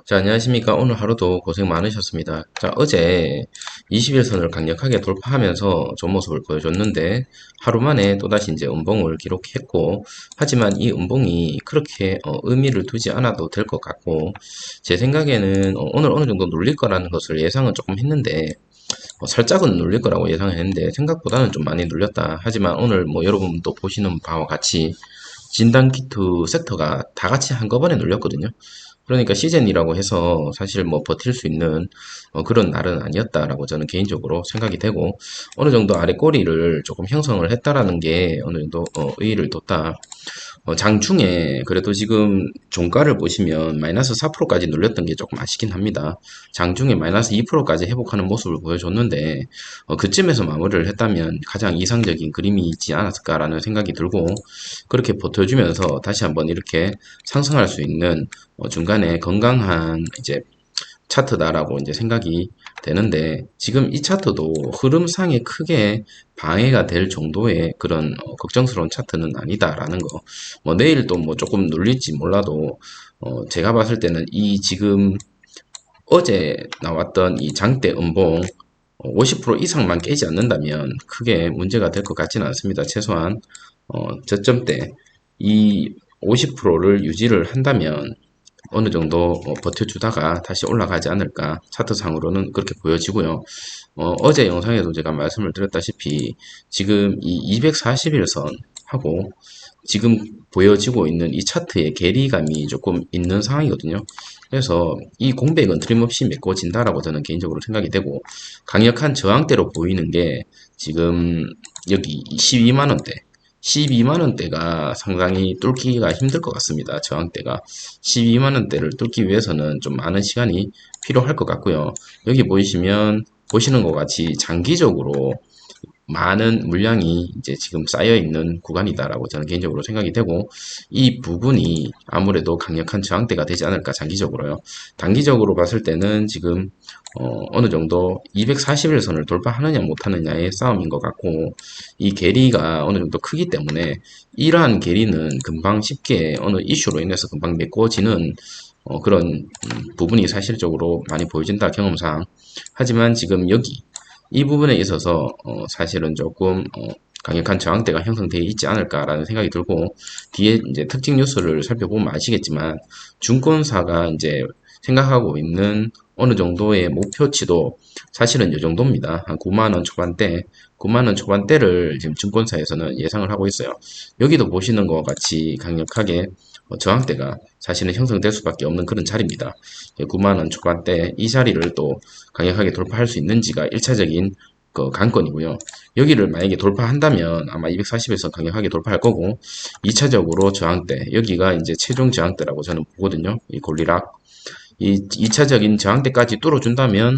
자, 안녕하십니까. 오늘 하루도 고생 많으셨습니다. 자, 어제 21선을 강력하게 돌파하면서 좋은 모습을 보여줬는데, 하루 만에 또다시 이제 음봉을 기록했고, 하지만 이 음봉이 그렇게 의미를 두지 않아도 될 것 같고, 제 생각에는 오늘 어느 정도 눌릴 거라는 것을 예상은 조금 했는데, 살짝은 눌릴 거라고 예상했는데, 생각보다는 좀 많이 눌렸다. 하지만 오늘 뭐 여러분도 보시는 바와 같이, 진단키트 섹터가 다 같이 한꺼번에 눌렸거든요. 그러니까 시즌이라고 해서 사실 뭐 버틸 수 있는 그런 날은 아니었다라고 저는 개인적으로 생각이 되고, 어느 정도 아래 꼬리를 조금 형성을 했다라는 게 어느 정도 의의를 뒀다. 장중에 그래도 지금 종가를 보시면 마이너스 4%까지 눌렸던 게 조금 아쉽긴 합니다. 장중에 마이너스 2%까지 회복하는 모습을 보여줬는데, 그쯤에서 마무리를 했다면 가장 이상적인 그림이 있지 않았을까라는 생각이 들고, 그렇게 버텨주면서 다시 한번 이렇게 상승할 수 있는 중간에 건강한 이제 차트다라고 이제 생각이 되는데, 지금 이 차트도 흐름상에 크게 방해가 될 정도의 그런 걱정스러운 차트는 아니다라는 거. 뭐 내일 또 뭐 조금 눌릴지 몰라도 제가 봤을 때는 이 지금 어제 나왔던 이 장대 음봉 50% 이상만 깨지 않는다면 크게 문제가 될 것 같지는 않습니다. 최소한 저점대 이 50%를 유지를 한다면 어느 정도 버텨주다가 다시 올라가지 않을까, 차트상으로는 그렇게 보여지고요. 어제 영상에도 제가 말씀을 드렸다시피 지금 이 241선하고 지금 보여지고 있는 이 차트의 괴리감이 조금 있는 상황이거든요. 그래서 이 공백은 틀림없이 메꿔진다라고 저는 개인적으로 생각이 되고, 강력한 저항대로 보이는 게 지금 여기 12만원대 12만원대가 상당히 뚫기가 힘들 것 같습니다. 저항대가 12만원대를 뚫기 위해서는 좀 많은 시간이 필요할 것 같고요. 여기 보시면 보시는 것 같이 장기적으로 많은 물량이 이제 지금 쌓여 있는 구간이다라고 저는 개인적으로 생각이 되고, 이 부분이 아무래도 강력한 저항대가 되지 않을까 장기적으로요. 단기적으로 봤을 때는 지금 어느 정도 241선을 돌파하느냐 못하느냐의 싸움인 것 같고, 이 괴리가 어느 정도 크기 때문에 이러한 괴리는 금방 쉽게 어느 이슈로 인해서 금방 메꿔지는 그런 부분이 사실적으로 많이 보여진다, 경험상. 하지만 지금 여기 이 부분에 있어서 사실은 조금 강력한 저항대가 형성되어 있지 않을까라는 생각이 들고, 뒤에 이제 특징 뉴스를 살펴보면 아시겠지만 증권사가 이제 생각하고 있는 어느 정도의 목표치도 사실은 이 정도입니다. 한 9만원 초반대, 9만원 초반대를 지금 증권사에서는 예상을 하고 있어요. 여기도 보시는 것과 같이 강력하게 저항대가 사실은 형성될 수밖에 없는 그런 자리입니다. 9만원 초반대 이 자리를 또 강력하게 돌파할 수 있는지가 1차적인 그 관건이고요. 여기를 만약에 돌파한다면 아마 240에서 강력하게 돌파할 거고, 2차적으로 저항대, 여기가 이제 최종 저항대라고 저는 보거든요. 이 골리락. 이 2차적인 저항대까지 뚫어준다면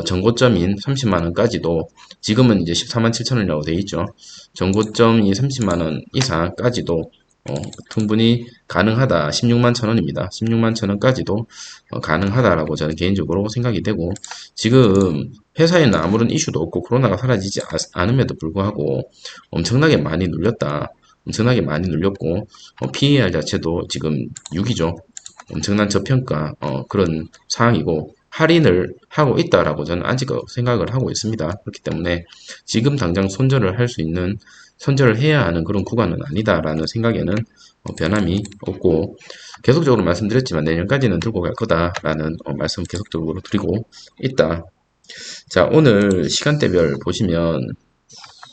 전고점인 30만원까지도, 지금은 이제 14만 7천원이라고 되어 있죠. 전고점이 30만원 이상까지도 충분히 가능하다. 16만 천원입니다. 16만 천원까지도 가능하다라고 저는 개인적으로 생각이 되고, 지금 회사에는 아무런 이슈도 없고 코로나가 사라지지 않음에도 불구하고 엄청나게 많이 눌렸다. 엄청나게 많이 눌렸고, PER 자체도 지금 6이죠. 엄청난 저평가 그런 상황이고, 할인을 하고 있다라고 저는 아직 생각을 하고 있습니다. 그렇기 때문에 지금 당장 손절을 할 수 있는, 손절을 해야 하는 그런 구간은 아니다라는 생각에는 변함이 없고, 계속적으로 말씀드렸지만 내년까지는 들고 갈 거다라는 말씀 계속적으로 드리고 있다. 자, 오늘 시간대별 보시면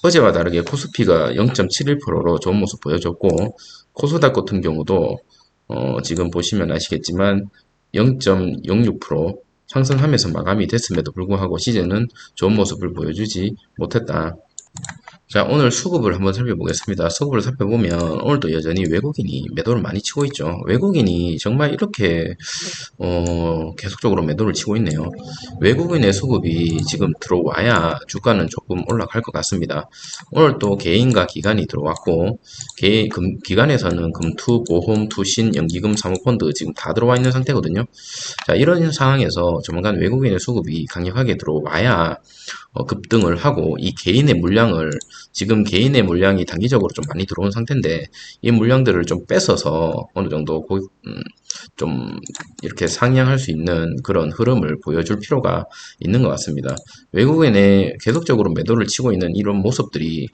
어제와 다르게 코스피가 0.71%로 좋은 모습 보여줬고, 코스닥 같은 경우도 지금 보시면 아시겠지만 0.06% 상승하면서 마감이 됐음에도 불구하고 시즌은 좋은 모습을 보여주지 못했다. 자, 오늘 수급을 한번 살펴보겠습니다. 수급을 살펴보면 오늘도 여전히 외국인이 매도를 많이 치고 있죠. 외국인이 정말 이렇게 계속적으로 매도를 치고 있네요. 외국인의 수급이 지금 들어와야 주가는 조금 올라갈 것 같습니다. 오늘 또 개인과 기관이 들어왔고, 기관에서는 금투, 보험, 투신, 연기금, 사모펀드 지금 다 들어와 있는 상태거든요. 자, 이런 상황에서 조만간 외국인의 수급이 강력하게 들어와야 급등을 하고 이 개인의 물량을 지금 개인의 물량이 단기적으로 좀 많이 들어온 상태인데 이 물량들을 좀 뺏어서 어느 정도 좀 이렇게 상향할 수 있는 그런 흐름을 보여줄 필요가 있는 것 같습니다. 외국인의 계속적으로 매도를 치고 있는 이런 모습들이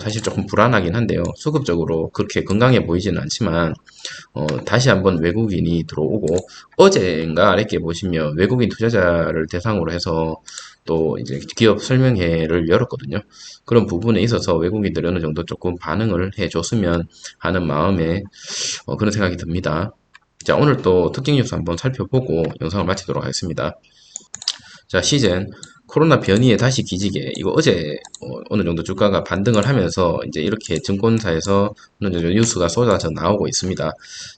사실 조금 불안하긴 한데요. 수급적으로 그렇게 건강해 보이지는 않지만 다시 한번 외국인이 들어오고 어제인가 이렇게 보시면 외국인 투자자를 대상으로 해서 또 이제 기업 설명회를 열었거든요. 그런 부분에 있어서 외국인들이 어느 정도 조금 반응을 해줬으면 하는 마음에 그런 생각이 듭니다. 자, 오늘 또 특징 뉴스 한번 살펴보고 영상을 마치도록 하겠습니다. 자, 시즌 코로나 변이에 다시 기지개. 이거 어제 어느 정도 주가가 반등을 하면서 이제 이렇게 증권사에서 어느 정도 뉴스가 쏟아져 나오고 있습니다.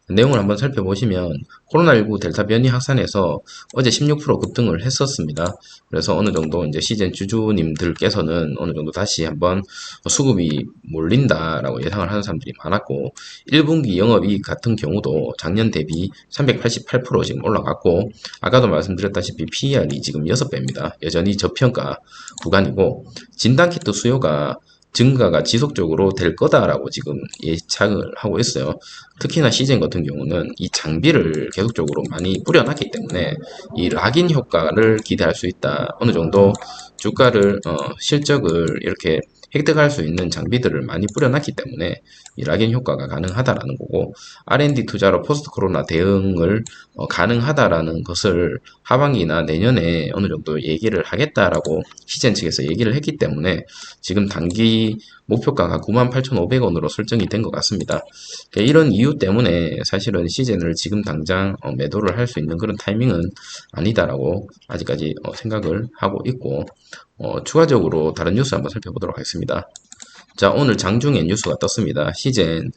내용을 한번 살펴보시면 코로나19 델타 변이 확산해서 어제 16% 급등을 했었습니다. 그래서 어느 정도 이제 시즌 주주님들께서는 어느 정도 다시 한번 수급이 몰린다라고 예상을 하는 사람들이 많았고 1분기 영업이익 같은 경우도 작년 대비 388% 지금 올라갔고 아까도 말씀드렸다시피 PER이 지금 6배입니다. 여전히 저평가 구간이고 진단키트 수요가 증가가 지속적으로 될 거다라고 지금 예측을 하고 있어요. 특히나 시즌 같은 경우는 이 장비를 계속적으로 많이 뿌려놨기 때문에 이 락인 효과를 기대할 수 있다. 어느 정도 주가를 실적을 이렇게 획득할 수 있는 장비들을 많이 뿌려놨기 때문에 이 락인 효과가 가능하다라는 거고 R&D 투자로 포스트 코로나 대응을 가능하다라는 것을 하반기나 내년에 어느 정도 얘기를 하겠다라고 시젠 측에서 얘기를 했기 때문에 지금 단기 목표가가 98,500원으로 설정이 된 것 같습니다. 이런 이유 때문에 사실은 시젠을 지금 당장 매도를 할 수 있는 그런 타이밍은 아니다라고 아직까지 생각을 하고 있고 추가적으로 다른 뉴스 한번 살펴보도록 하겠습니다. 자, 오늘 장중에 뉴스가 떴습니다. 시젠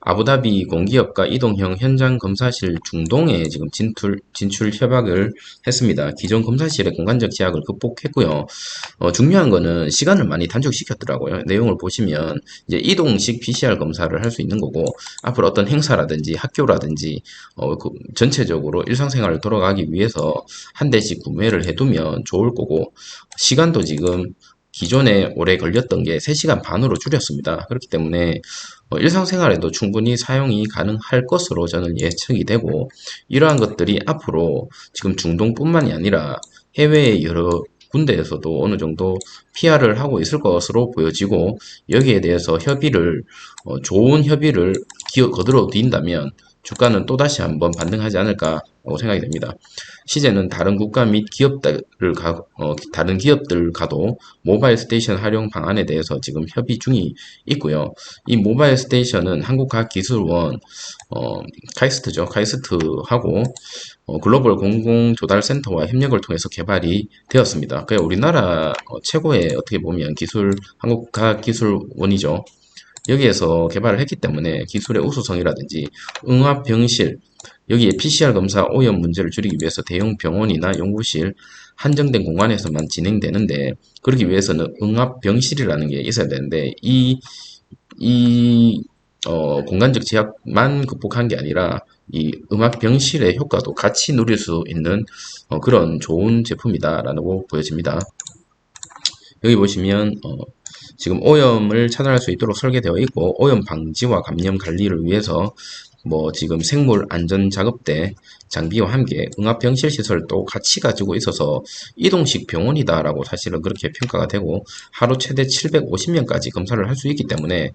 아부다비 공기업과 이동형 현장 검사실 중동에 지금 진출 협약을 했습니다. 기존 검사실의 공간적 제약을 극복했고요. 중요한 거는 시간을 많이 단축시켰더라고요. 내용을 보시면 이제 이동식 PCR 검사를 할 수 있는 거고 앞으로 어떤 행사라든지 학교라든지 전체적으로 일상생활을 돌아가기 위해서 한 대씩 구매를 해두면 좋을 거고 시간도 지금 기존에 오래 걸렸던 게 3시간 반으로 줄였습니다. 그렇기 때문에 일상생활에도 충분히 사용이 가능할 것으로 저는 예측이 되고 이러한 것들이 앞으로 지금 중동뿐만이 아니라 해외의 여러 군대에서도 어느 정도 PR을 하고 있을 것으로 보여지고 여기에 대해서 좋은 협의를 거들어둔다면 주가는 또다시 한번 반등하지 않을까라고 생각이 됩니다. 시제는 다른 국가 및 다른 기업들과도 모바일 스테이션 활용 방안에 대해서 지금 협의 중이 있고요. 이 모바일 스테이션은 한국과학기술원, 카이스트죠. 카이스트하고 글로벌 공공조달센터와 협력을 통해서 개발이 되었습니다. 그게 우리나라 최고의 어떻게 보면 한국과학기술원이죠. 여기에서 개발을 했기 때문에 기술의 우수성이라든지 응압 병실, 여기에 PCR 검사 오염 문제를 줄이기 위해서 대형 병원이나 연구실 한정된 공간에서만 진행되는데 그러기 위해서는 응압 병실이라는 게 있어야 되는데 이 공간적 제약만 극복한 게 아니라 이 음악 병실의 효과도 같이 누릴 수 있는 그런 좋은 제품이다라고 보여집니다. 여기 보시면 지금 오염을 차단할 수 있도록 설계되어 있고 오염 방지와 감염 관리를 위해서 지금 생물 안전 작업대 장비와 함께 응압 병실 시설도 같이 가지고 있어서 이동식 병원이다라고 사실은 그렇게 평가가 되고 하루 최대 750명까지 검사를 할 수 있기 때문에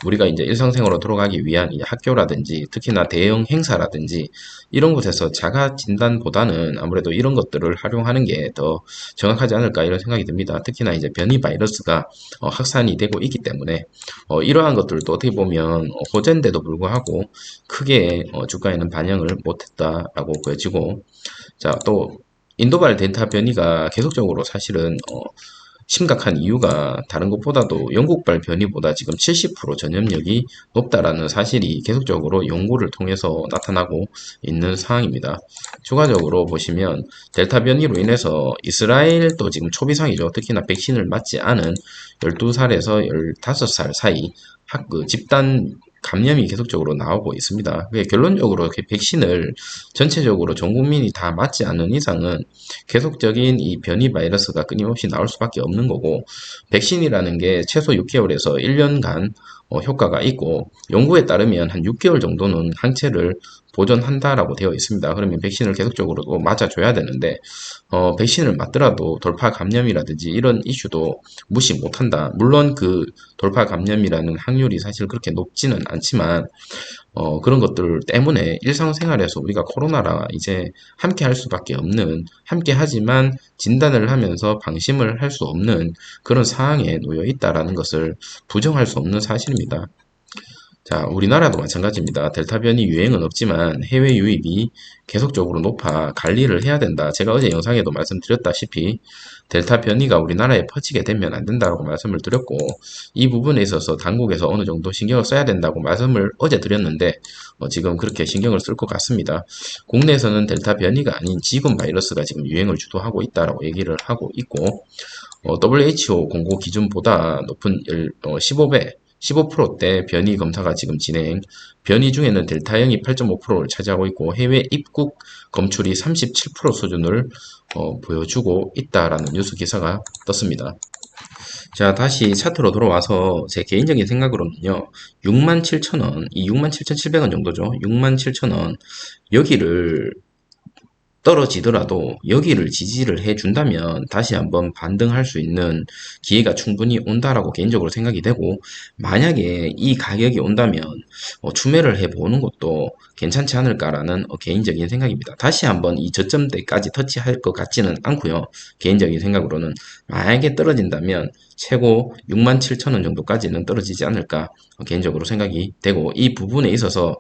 우리가 이제 일상생활로 돌아가기 위한 학교라든지 특히나 대형 행사라든지 이런 곳에서 자가 진단보다는 아무래도 이런 것들을 활용하는 게 더 정확하지 않을까 이런 생각이 듭니다. 특히나 이제 변이 바이러스가 확산이 되고 있기 때문에 이러한 것들도 어떻게 보면 호재인데도 불구하고 크게 주가에는 반영을 못했다라고 보여지고 자, 또 인도발 델타 변이가 계속적으로 사실은 심각한 이유가 다른 것보다도 영국발 변이보다 지금 70% 전염력이 높다라는 사실이 계속적으로 연구를 통해서 나타나고 있는 상황입니다. 추가적으로 보시면 델타 변이로 인해서 이스라엘도 지금 초비상이죠. 특히나 백신을 맞지 않은 12살에서 15살 사이 집단 감염이 계속적으로 나오고 있습니다. 결론적으로 백신을 전체적으로 전 국민이 다 맞지 않는 이상은 계속적인 이 변이 바이러스가 끊임없이 나올 수밖에 없는 거고, 백신이라는 게 최소 6개월에서 1년간 효과가 있고, 연구에 따르면 한 6개월 정도는 항체를 보존한다라고 되어 있습니다. 그러면 백신을 계속적으로 또 맞아줘야 되는데, 백신을 맞더라도 돌파 감염이라든지 이런 이슈도 무시 못한다. 물론 그 돌파 감염이라는 확률이 사실 그렇게 높지는 않지만, 그런 것들 때문에 일상생활에서 우리가 코로나랑 이제 함께 할 수밖에 없는, 함께 하지만 진단을 하면서 방심을 할 수 없는 그런 상황에 놓여 있다라는 것을 부정할 수 없는 사실입니다. 자, 우리나라도 마찬가지입니다. 델타 변이 유행은 없지만 해외 유입이 계속적으로 높아 관리를 해야 된다. 제가 어제 영상에도 말씀드렸다시피 델타 변이가 우리나라에 퍼지게 되면 안 된다고 말씀을 드렸고, 이 부분에 있어서 당국에서 어느 정도 신경을 써야 된다고 말씀을 어제 드렸는데, 지금 그렇게 신경을 쓸 것 같습니다. 국내에서는 델타 변이가 아닌 지금 바이러스가 지금 유행을 주도하고 있다라고 얘기를 하고 있고, WHO 공고 기준보다 높은 15배, 15%대 변이 검사가 지금 진행, 변이 중에는 델타형이 8.5%를 차지하고 있고 해외 입국 검출이 37% 수준을 보여주고 있다라는 뉴스 기사가 떴습니다. 자, 다시 차트로 돌아와서 제 개인적인 생각으로는요, 67,000원, 이 67,700원 정도죠. 67,000원, 여기를 떨어지더라도 여기를 지지를 해준다면 다시 한번 반등할 수 있는 기회가 충분히 온다라고 개인적으로 생각이 되고, 만약에 이 가격이 온다면 추매를 해보는 것도 괜찮지 않을까라는 개인적인 생각입니다. 다시 한번 이 저점대까지 터치할 것 같지는 않고요. 개인적인 생각으로는 만약에 떨어진다면 최고 67,000원 정도까지는 떨어지지 않을까 개인적으로 생각이 되고, 이 부분에 있어서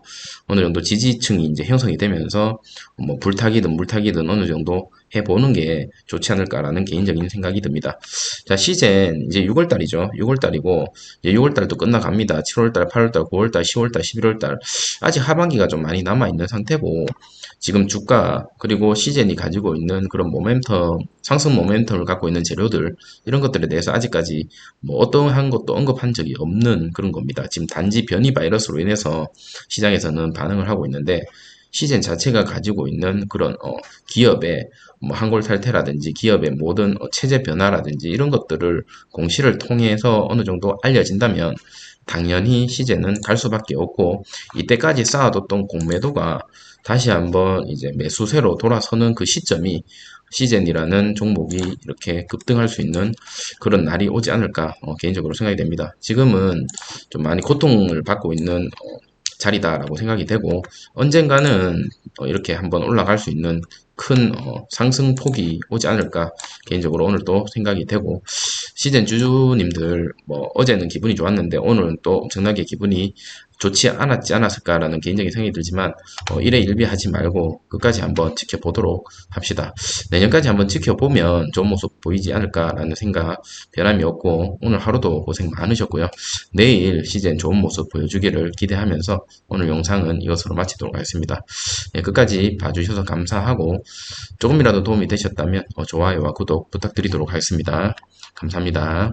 어느 정도 지지층이 이제 형성이 되면서 뭐 불타기든 물타기든 어느 정도 해보는 게 좋지 않을까라는 개인적인 생각이 듭니다. 자, 시즌 이제 6월달이죠. 6월달이고 이제 6월달도 끝나갑니다. 7월달, 8월달, 9월달, 10월달, 11월달 아직 하반기가 좀 많이 남아 있는 상태고, 지금 주가 그리고 시즌이 가지고 있는 그런 모멘텀, 상승 모멘텀을 갖고 있는 재료들, 이런 것들에 대해서 아직까지 뭐 어떠한 것도 언급한 적이 없는 그런 겁니다. 지금 단지 변이 바이러스로 인해서 시장에서는 반응을 하고 있는데, 시젠 자체가 가지고 있는 그런 기업의 뭐 한골 탈퇴라든지 기업의 모든 체제 변화라든지 이런 것들을 공시를 통해서 어느 정도 알려진다면 당연히 시젠은 갈 수밖에 없고, 이때까지 쌓아뒀던 공매도가 다시 한번 이제 매수세로 돌아서는 그 시점이 시젠이라는 종목이 이렇게 급등할 수 있는 그런 날이 오지 않을까 개인적으로 생각이 됩니다. 지금은 좀 많이 고통을 받고 있는 자리다라고 생각이 되고, 언젠가는 이렇게 한번 올라갈 수 있는 큰 상승폭이 오지 않을까 개인적으로 오늘 또 생각이 되고, 시즌 주주님들 뭐 어제는 기분이 좋았는데 오늘은 또 엄청나게 기분이 좋지 않았지 않았을까라는 개인적인 생각이 들지만, 일에 일비하지 말고 끝까지 한번 지켜보도록 합시다. 내년까지 한번 지켜보면 좋은 모습 보이지 않을까라는 생각 변함이 없고, 오늘 하루도 고생 많으셨고요. 내일 시즌 좋은 모습 보여주기를 기대하면서 오늘 영상은 이것으로 마치도록 하겠습니다. 예, 끝까지 봐주셔서 감사하고, 조금이라도 도움이 되셨다면 좋아요와 구독 부탁드리도록 하겠습니다. 감사합니다.